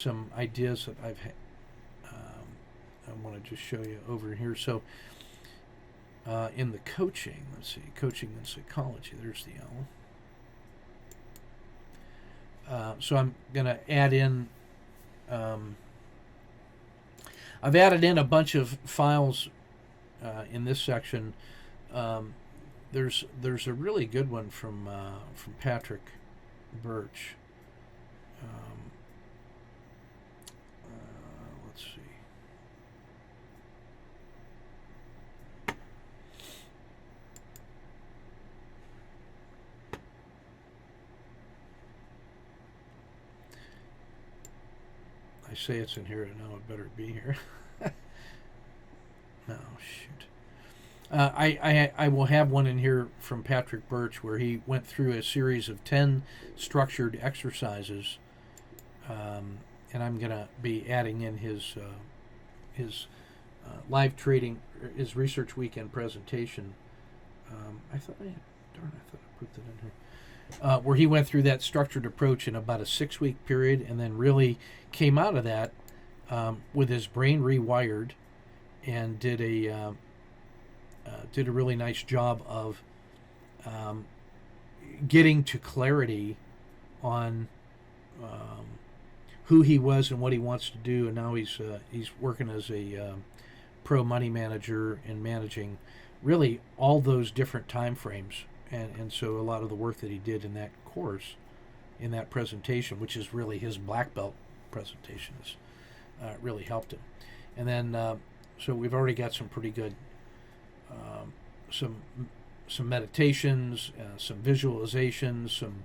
some ideas that I want to just show you over here. So in the coaching, let's see, coaching and psychology. There's the L. So I'm going to add in. I've added in a bunch of files in this section. There's a really good one from Patrick Birch. Let's see. I say it's in here, and now it better be here. No, shoot. I will have one in here from Patrick Birch where he went through a series of 10 structured exercises, and I'm going to be adding in his live trading, his research weekend presentation. I thought I put that in here. Where he went through that structured approach in about a 6-week period, and then really came out of that with his brain rewired, and did a really nice job of getting to clarity on who he was and what he wants to do. And now he's working as a pro money manager and managing really all those different time frames. And so a lot of the work that he did in that course, in that presentation, which is really his black belt presentation, really helped him. And then so we've already got some pretty good some meditations, some visualizations, some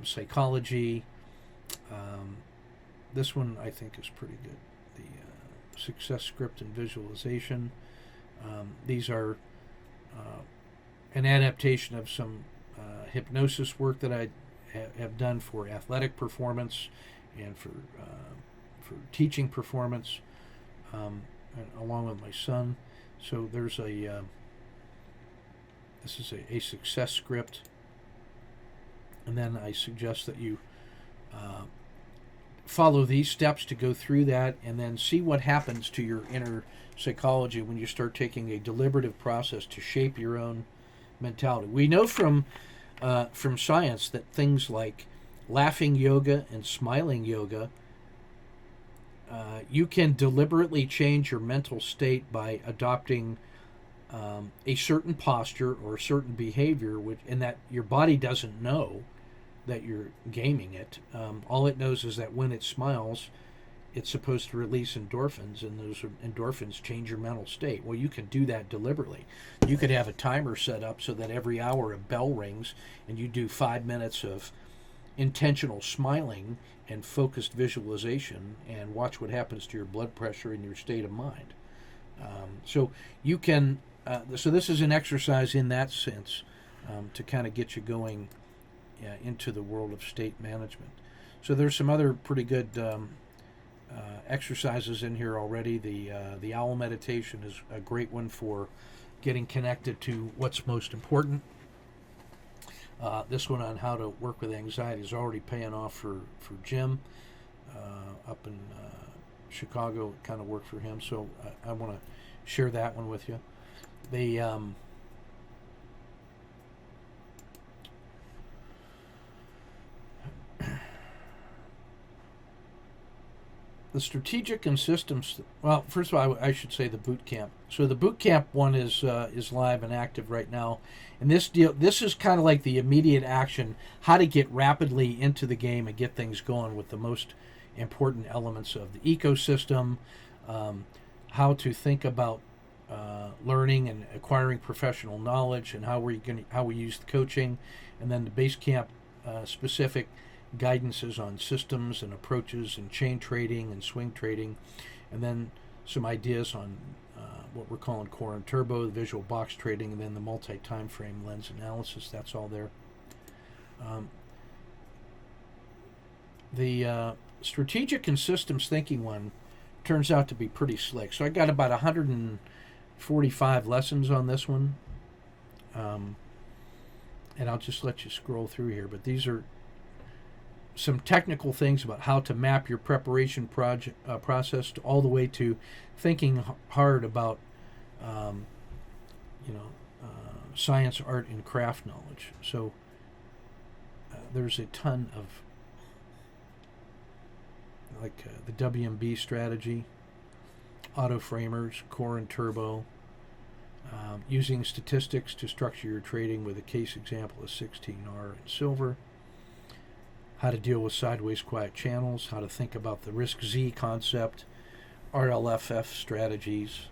psychology. This one I think is pretty good. The success script and visualization. These are an adaptation of some hypnosis work that I have done for athletic performance and for teaching performance, along with my son. So there's this is a success script, and then I suggest that you follow these steps to go through that, and then see what happens to your inner psychology when you start taking a deliberative process to shape your own mentality. We know from science that things like laughing yoga and smiling yoga, you can deliberately change your mental state by adopting a certain posture or a certain behavior, and that your body doesn't know that you're gaming it. All it knows is that when it smiles, it's supposed to release endorphins, and those endorphins change your mental state. Well, you can do that deliberately. You could have a timer set up so that every hour a bell rings, and you do 5 minutes of intentional smiling and focused visualization, and watch what happens to your blood pressure and your state of mind. So you can. So this is an exercise in that sense, to kind of get you going into the world of state management. So there's some other pretty good exercises in here already. The owl meditation is a great one for getting connected to what's most important. This one on how to work with anxiety is already paying off for Jim up in Chicago. It kind of worked for him, so I want to share that one with you. The strategic and systems. Well, first of all, I should say the boot camp. So the boot camp one is live and active right now, and this is kind of like the immediate action, how to get rapidly into the game and get things going with the most important elements of the ecosystem, how to think about learning and acquiring professional knowledge, and how we use the coaching, and then the base camp specific guidances on systems and approaches and chain trading and swing trading, and then some ideas on what we're calling core and turbo, the visual box trading, and then the multi-time frame lens analysis. That's all there. The strategic and systems thinking one turns out to be pretty slick. So I got about 145 lessons on this one, and I'll just let you scroll through here. But these are some technical things about how to map your preparation process to all the way to thinking hard about um, you know science, art, and craft knowledge. So there's a ton of the WMB strategy, auto framers, core and turbo, using statistics to structure your trading with a case example of 16R and silver, how to deal with sideways quiet channels, how to think about the risk Z concept, RLFF strategies.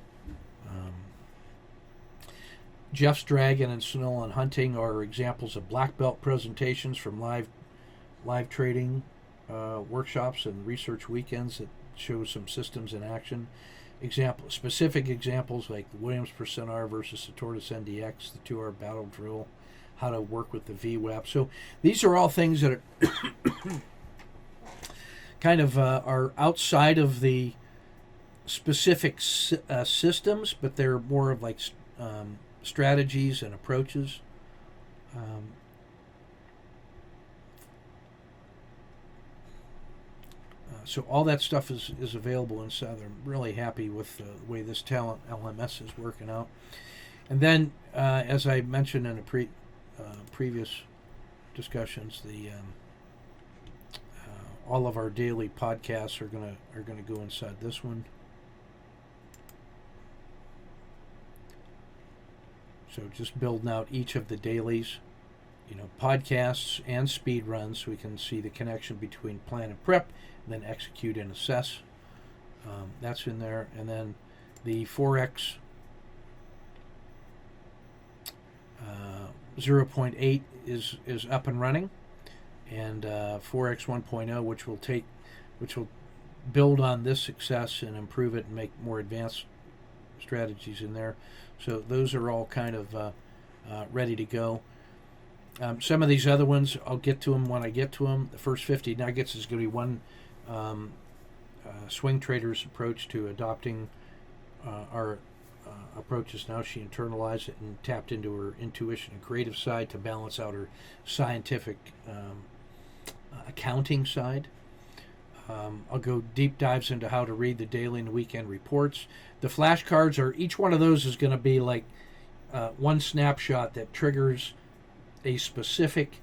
Jeff's Dragon and Snow on Hunting are examples of black belt presentations from live trading workshops and research weekends that show some systems in action. Specific examples like the Williams percent R versus the Tortoise NDX, the 2R battle drill, how to work with the VWAP. So these are all things that are kind of are outside of the specific systems, but they're more of like strategies and approaches. So all that stuff is available inside. I'm really happy with the way this TalentLMS is working out. And then, as I mentioned in a previous discussions, the all of our daily podcasts are gonna go inside this one. So just building out each of the dailies, podcasts and speed runs, so we can see the connection between plan and prep, and then execute and assess. That's in there, and then the 4X 0.8 is up and running, and 4X 1.0, which will build on this success and improve it and make more advanced strategies in there. So those are all kind of ready to go. Some of these other ones, I'll get to them when I get to them. The first 50 nuggets is going to be one swing trader's approach to adopting our approaches. Now she internalized it and tapped into her intuition and creative side to balance out her scientific accounting side. I'll go deep dives into how to read the daily and weekend reports. The flashcards are, each one of those is going to be like one snapshot that triggers a specific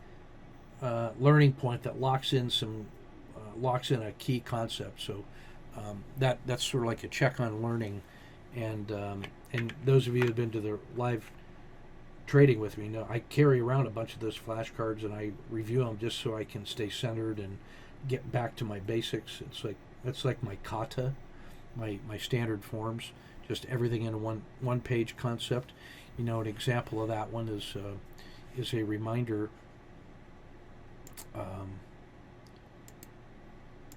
learning point that locks in a key concept. So that's sort of like a check on learning. And those of you who've been to the live trading with me know I carry around a bunch of those flashcards and I review them just so I can stay centered and get back to my basics. It's like my kata, my standard forms, just everything in one page concept. An example of that one is a reminder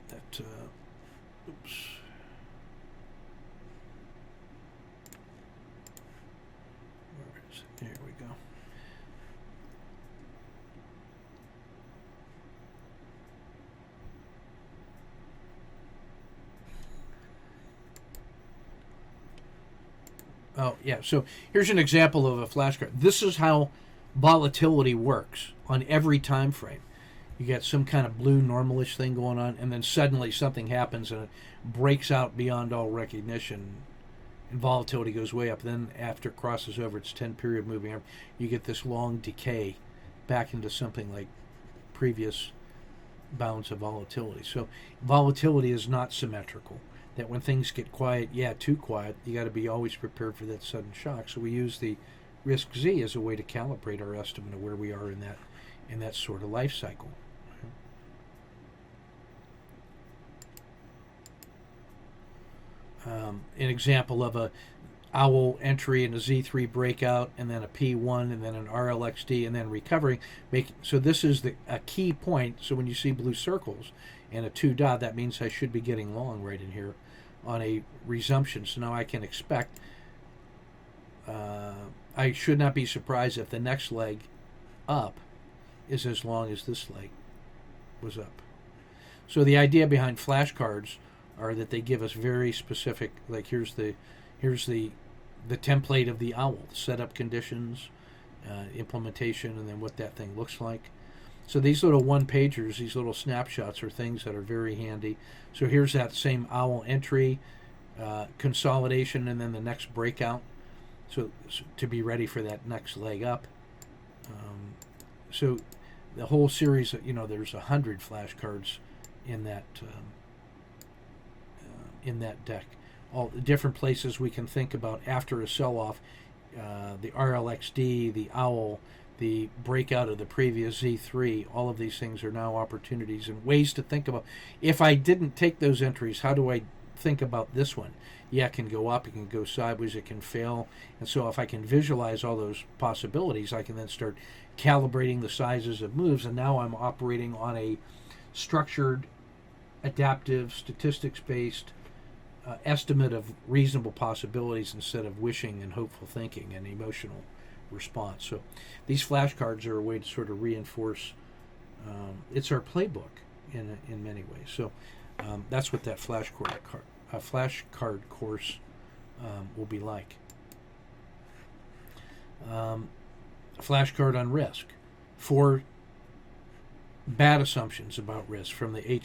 that oops. Where is it? There we go. Oh, yeah. So here's an example of a flashcard. This is how volatility works on every time frame. You get some kind of blue normalish thing going on, and then suddenly something happens and it breaks out beyond all recognition, and volatility goes way up. Then after it crosses over its 10-period moving average, you get this long decay back into something like previous bounds of volatility. So volatility is not symmetrical. That when things get quiet, too quiet, you got to be always prepared for that sudden shock. So we use the risk Z as a way to calibrate our estimate of where we are in that sort of life cycle. An example of a owl entry and a Z3 breakout, and then a P1, and then an RLXD, and then recovering. So this is a key point. So when you see blue circles and a 2 dot, that means I should be getting long right in here on a resumption. So now I can expect, I should not be surprised if the next leg up is as long as this leg was up. So the idea behind flashcards are that they give us very specific, like here's the template of the owl, the setup conditions, implementation, and then what that thing looks like. So these little one-pagers, these little snapshots are things that are very handy. So here's that same OWL entry, consolidation, and then the next breakout. So to be ready for that next leg up. So the whole series, there's 100 flashcards in that deck. All the different places we can think about after a sell-off, the RLXD, the OWL, the breakout of the previous Z3, all of these things are now opportunities and ways to think about. If I didn't take those entries, how do I think about this one? Yeah, it can go up, it can go sideways, it can fail. And so if I can visualize all those possibilities, I can then start calibrating the sizes of moves. And now I'm operating on a structured, adaptive, statistics-based estimate of reasonable possibilities instead of wishing and hopeful thinking and emotional response. So these flashcards are a way to sort of reinforce. It's our playbook in many ways. So that's what that flashcard course will be like. Flashcard on risk. 4 bad assumptions about risk from the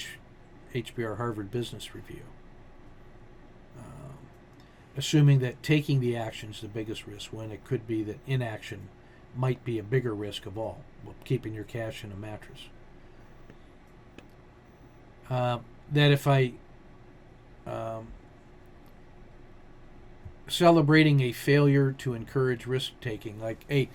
HBR Harvard Business Review. Assuming that taking the action is the biggest risk, when it could be that inaction might be a bigger risk of all, keeping your cash in a mattress. That if I celebrating a failure to encourage risk taking, like, hey,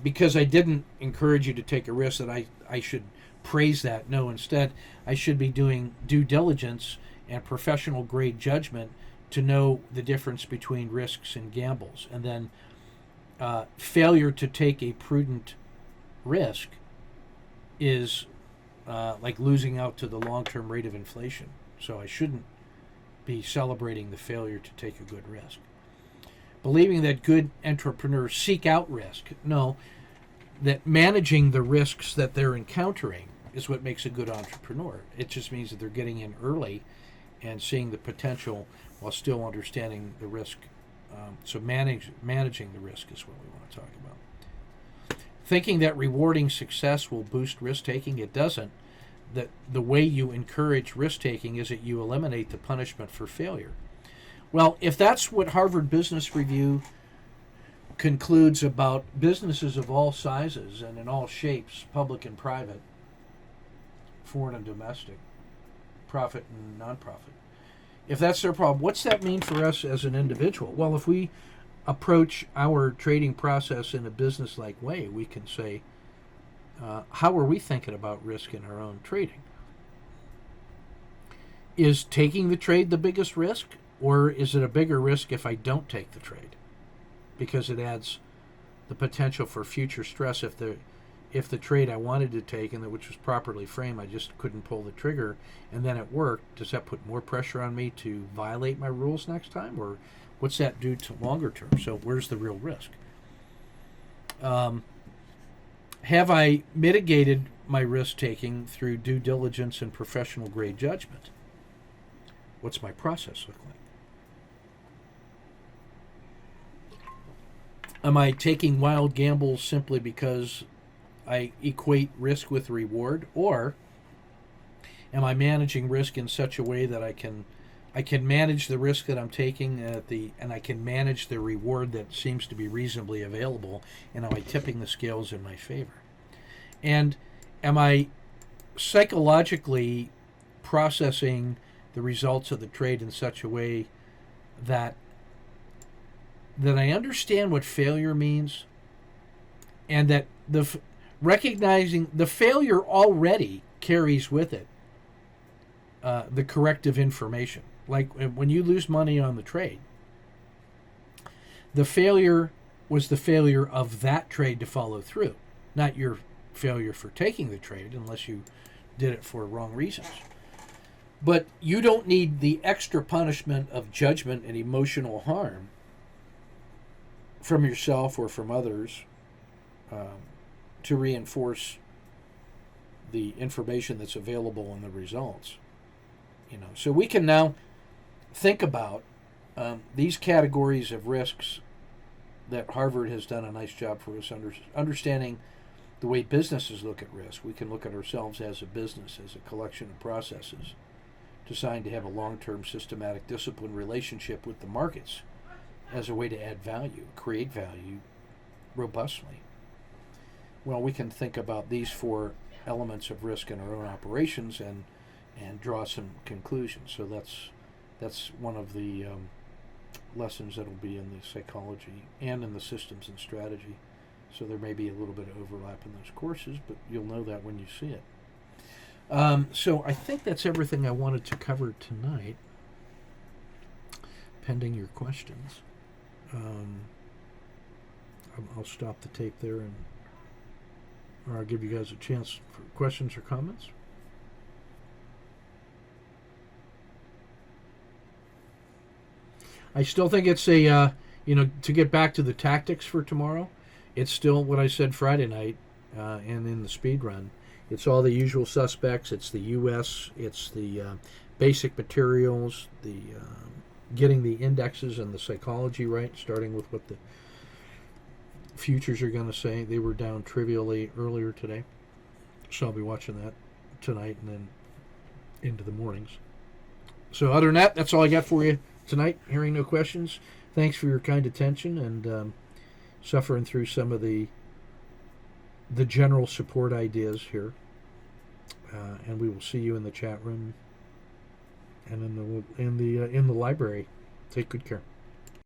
because I didn't encourage you to take a risk, that I should praise that. No, instead, I should be doing due diligence and professional grade judgment to know the difference between risks and gambles. And then failure to take a prudent risk is like losing out to the long-term rate of inflation. So I shouldn't be celebrating the failure to take a good risk. Believing that good entrepreneurs seek out risk. No, that managing the risks that they're encountering is what makes a good entrepreneur. It just means that they're getting in early and seeing the potential while still understanding the risk. So managing the risk is what we want to talk about. Thinking that rewarding success will boost risk-taking, it doesn't. That the way you encourage risk-taking is that you eliminate the punishment for failure. Well, if that's what Harvard Business Review concludes about businesses of all sizes and in all shapes, public and private, foreign and domestic, profit and non-profit, if that's their problem, what's that mean for us as an individual? Well, if we approach our trading process in a business-like way, we can say, how are we thinking about risk in our own trading? Is taking the trade the biggest risk, or is it a bigger risk if I don't take the trade? Because it adds the potential for future stress if the trade I wanted to take and which was properly framed, I just couldn't pull the trigger, and then it worked. Does that put more pressure on me to violate my rules next time, or what's that do to longer term? So where's the real risk? Have I mitigated my risk taking through due diligence and professional grade judgment? What's my process look like? Am I taking wild gambles simply because I equate risk with reward, or am I managing risk in such a way that I can manage the risk that I'm taking and I can manage the reward that seems to be reasonably available, and am I tipping the scales in my favor? And am I psychologically processing the results of the trade in such a way that I understand what failure means, and that recognizing the failure already carries with it the corrective information. Like when you lose money on the trade, the failure was the failure of that trade to follow through, not your failure for taking the trade, unless you did it for wrong reasons. But you don't need the extra punishment of judgment and emotional harm from yourself or from others to reinforce the information that's available in the results. So we can now think about these categories of risks that Harvard has done a nice job for us understanding the way businesses look at risk. We can look at ourselves as a business, as a collection of processes designed to have a long-term, systematic, disciplined relationship with the markets as a way to add value, create value robustly. Well, we can think about these four elements of risk in our own operations and draw some conclusions. So that's one of the lessons that will be in the psychology and in the systems and strategy. So there may be a little bit of overlap in those courses, but you'll know that when you see it. So I think that's everything I wanted to cover tonight, pending your questions. I'll stop the tape there, or I'll give you guys a chance for questions or comments. I still think it's to get back to the tactics for tomorrow, it's still what I said Friday night and in the speed run. It's all the usual suspects. It's the U.S., it's the basic materials, the getting the indexes and the psychology right, starting with what the futures are going to say. They were down trivially earlier today, so I'll be watching that tonight and then into the mornings. So other than that, that's all I got for you tonight. Hearing no questions, thanks for your kind attention and suffering through some of the general support ideas here. And we will see you in the chat room and in the library. Take good care.